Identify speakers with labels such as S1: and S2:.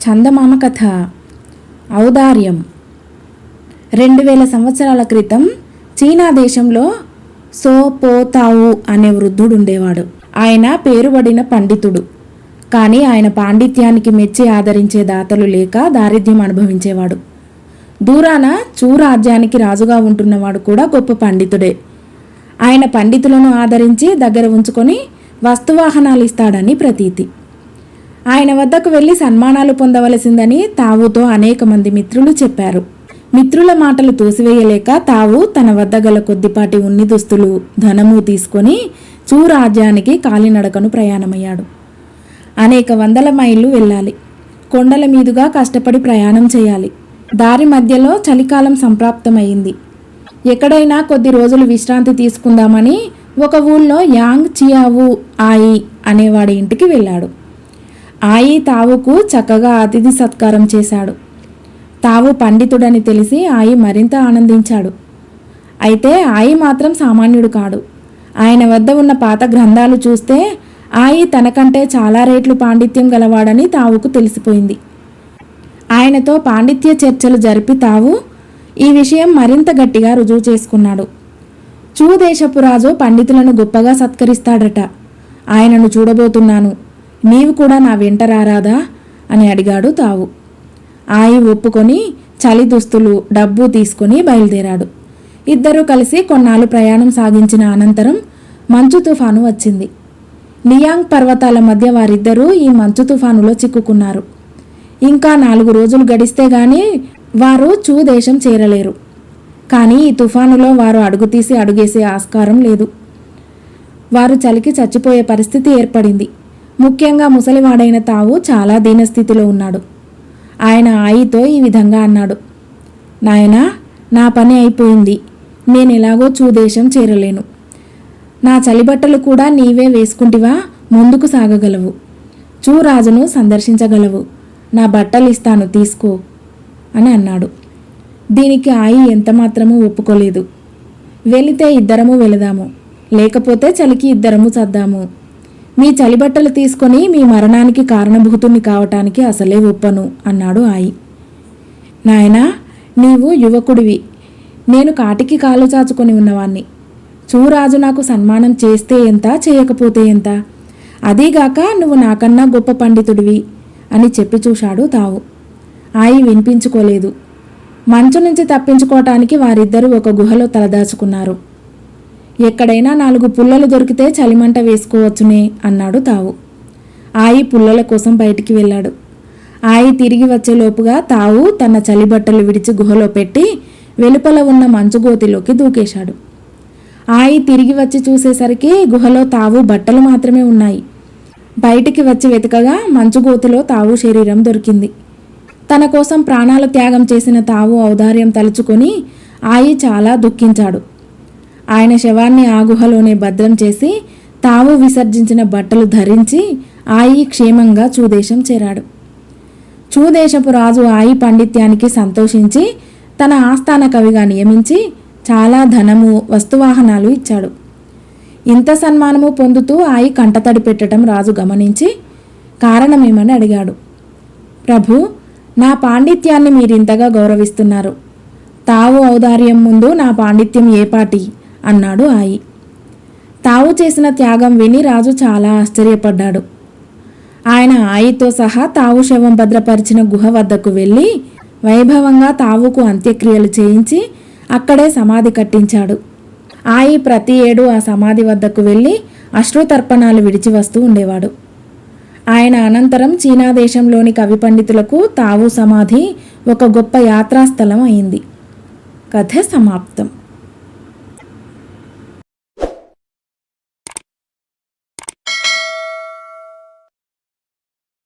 S1: చందమామ కథ. ఔదార్యం. 2000 సంవత్సరాల క్రితం చీనా దేశంలో సో పో తావు అనే వృద్ధుడు ఉండేవాడు. ఆయన పేరుబడిన పండితుడు. కానీ ఆయన పాండిత్యానికి మెచ్చి ఆదరించే దాతలు లేక దారిద్ర్యం అనుభవించేవాడు. దూరాన చూ రాజ్యానికి రాజుగా ఉంటున్నవాడు కూడా గొప్ప పండితుడే. ఆయన పండితులను ఆదరించి దగ్గర ఉంచుకొని వస్తువాహనాలు ఇస్తాడని ప్రతీతి. ఆయన వద్దకు వెళ్ళి సన్మానాలు పొందవలసిందని తావుతో అనేక మంది మిత్రులు చెప్పారు. మిత్రుల మాటలు తోసివేయలేక తావు తన వద్ద గల కొద్దిపాటి ఉన్ని దుస్తులు ధనము తీసుకొని చూ రాజ్యానికి కాలినడకను ప్రయాణమయ్యాడు. అనేక వందల మైళ్ళు వెళ్ళాలి. కొండల మీదుగా కష్టపడి ప్రయాణం చేయాలి. దారి మధ్యలో చలికాలం సంప్రాప్తమైంది. ఎక్కడైనా కొద్ది రోజులు విశ్రాంతి తీసుకుందామని ఒక ఊళ్ళో యాంగ్ చియావు ఆయి అనేవాడి ఇంటికి వెళ్ళాడు. ఆయి తావుకు చక్కగా అతిథి సత్కారం చేశాడు. తావు పండితుడని తెలిసి ఆయి మరింత ఆనందించాడు. అయితే ఆయి మాత్రం సామాన్యుడు కాడు. ఆయన వద్ద ఉన్న పాత గ్రంథాలు చూస్తే ఆయి తనకంటే చాలా రేట్లు పాండిత్యం గలవాడని తావుకు తెలిసిపోయింది. ఆయనతో పాండిత్య చర్చలు జరిపి తావు ఈ విషయం మరింత గట్టిగా రుజువు చేసుకున్నాడు. చూ దేశపు రాజు పండితులను గొప్పగా సత్కరిస్తాడట. ఆయనను చూడబోతున్నాను, నీవు కూడా నా వెంట రారాదా అని అడిగాడు తావు. ఆయి ఒప్పుకొని చలి దుస్తులు డబ్బు తీసుకుని బయలుదేరాడు. ఇద్దరూ కలిసి కొన్నాళ్ళు ప్రయాణం సాగించిన అనంతరం మంచు తుఫాను వచ్చింది. నియాంగ్ పర్వతాల మధ్య వారిద్దరూ ఈ మంచు తుఫానులో చిక్కుకున్నారు. ఇంకా 4 రోజులు గడిస్తే గాని వారు చూ దేశం చేరలేరు. కానీ ఈ తుఫానులో వారు అడుగుతీసి అడుగేసే ఆస్కారం లేదు. వారు చలికి చచ్చిపోయే పరిస్థితి ఏర్పడింది. ముఖ్యంగా ముసలివాడైన తావు చాలా దీనస్థితిలో ఉన్నాడు. ఆయన ఆయితో ఈ విధంగా అన్నాడు, నాయనా, నా పని అయిపోయింది. నేను ఎలాగో చూదేశం చేరలేను. నా చలిబట్టలు కూడా నీవే వేసుకుంటివా ముందుకు సాగగలవు. చూరాజును సందర్శించగలవు. నా బట్టలు ఇస్తాను, తీసుకో అని అన్నాడు. దీనికి ఆయి ఎంతమాత్రమూ ఒప్పుకోలేదు. వెళితే ఇద్దరము వెళదాము, లేకపోతే చలికి ఇద్దరము చద్దాము. మీ చలిబట్టలు తీసుకొని మీ మరణానికి కారణభూతుణ్ణి కావటానికి అసలే ఒప్పను అన్నాడు ఆయి. నాయనా, నీవు యువకుడివి, నేను కాటికి కాలు చాచుకొని ఉన్నవాణ్ణి. చూరాజు నాకు సన్మానం చేస్తే ఎంత, చేయకపోతే ఎంత? అదీగాక నువ్వు నాకన్నా గొప్ప పండితుడివి అని చెప్పి చూశాడు తావు. ఆయి వినిపించుకోలేదు. మంచు నుంచి తప్పించుకోవటానికి వారిద్దరూ ఒక గుహలో తలదాచుకున్నారు. ఎక్కడైనా 4 పుల్లలు దొరికితే చలిమంట వేసుకోవచ్చునే అన్నాడు తావు. ఆయి పుల్లల కోసం బయటికి వెళ్ళాడు. ఆయి తిరిగి వచ్చేలోపుగా తావు తన చలిబట్టలు విడిచి గుహలో పెట్టి వెలుపల ఉన్న మంచుగోతిలోకి దూకేశాడు. ఆయి తిరిగి వచ్చి చూసేసరికి గుహలో తావు బట్టలు మాత్రమే ఉన్నాయి. బయటికి వచ్చి వెతకగా మంచుగోతిలో తావు శరీరం దొరికింది. తన కోసం ప్రాణాలు త్యాగం చేసిన తావు ఔదార్యం తలుచుకొని ఆయి చాలా దుఃఖించాడు. ఆయన శవాన్ని ఆ గుహలోనే భద్రం చేసి తావు విసర్జించిన బట్టలు ధరించి ఆయి క్షేమంగా చూదేశం చేరాడు. చూదేశపు రాజు ఆయి పాండిత్యానికి సంతోషించి తన ఆస్థాన కవిగా నియమించి చాలా ధనము, వస్తువాహనాలు ఇచ్చాడు. ఇంత సన్మానము పొందుతూ ఆయి కంటతడి పెట్టడం రాజు గమనించి కారణమేమని అడిగాడు. ప్రభు, నా పాండిత్యాన్ని మీరింతగా గౌరవిస్తున్నారు. తావు ఔదార్యం ముందు నా పాండిత్యం ఏపాటి అన్నాడు ఆయి. తావు చేసిన త్యాగం విని రాజు చాలా ఆశ్చర్యపడ్డాడు. ఆయన ఆయితో సహా తావు శవం భద్రపరిచిన గుహ వద్దకు వెళ్ళి వైభవంగా తావుకు అంత్యక్రియలు చేయించి అక్కడే సమాధి కట్టించాడు. ఆయి ప్రతి ఏడు ఆ సమాధి వద్దకు వెళ్ళి అశ్రుతర్పణాలు విడిచి వస్తూ ఉండేవాడు. ఆయన అనంతరం చీనా దేశంలోని కవి పండితులకు తావు సమాధి ఒక గొప్ప యాత్రాస్థలం అయింది. కథ సమాప్తం.